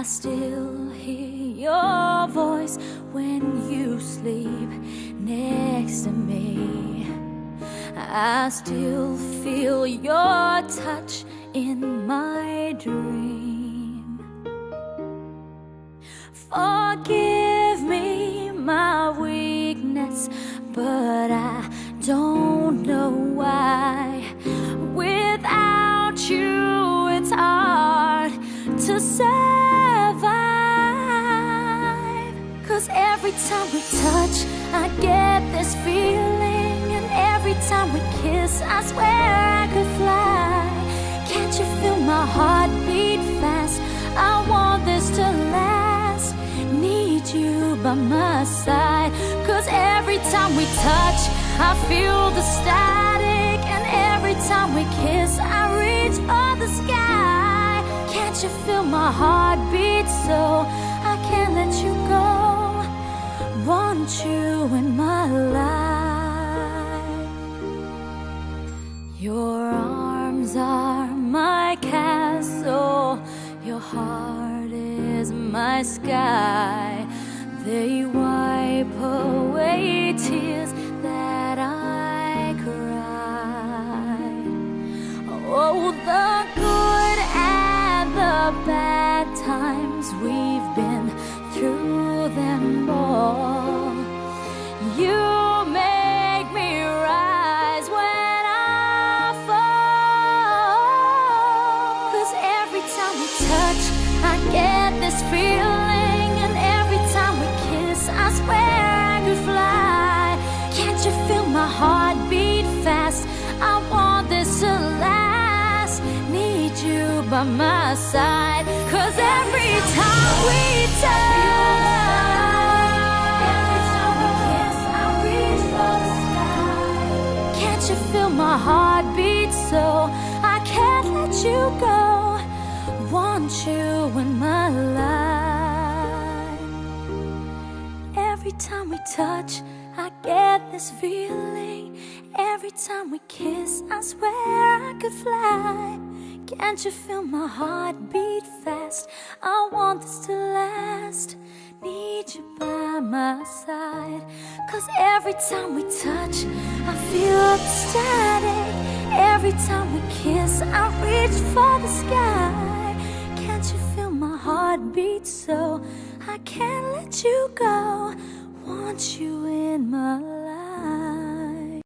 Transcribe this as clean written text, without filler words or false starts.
I still hear your voice when you sleep next to me. I still feel your touch in my dream. Forgive me my weakness, but I don't know why. Without you, it's hard to survive. 'Cause every time we touch, I get this feeling, and every time we kiss, I swear I could fly. Can't you feel my heart beat fast? I want this to last. Need you by my side. 'Cause every time we touch, I feel the static, and every time we kiss, I reach for the sky. Can't you feel my heart beat so I can't let you go? Want you in my life. Your arms are my castle, your heart is my sky. They wipe away tears that I cried. Oh, the good and the bad times, we've been through them all. You make me rise when I fall. 'Cause every time we touch, I get this feeling, and every time we kiss, I swear I could fly. Can't you feel my heart beat fast? I want this to last. Need you by my side. 'Cause every time we touch, every time we kiss, I reach for the sky. Can't you feel my heart beat so I can't let you go? Want you in my life. Every time we touch, I get this feeling. Every time we kiss, I swear I could fly. Can't you feel my heart beat fast? I want this to last. Need you by my side. 'Cause every time we touch, I feel the static. Every time we kiss, I reach for the sky. Can't you feel my heart beat so I can't let you go? Want you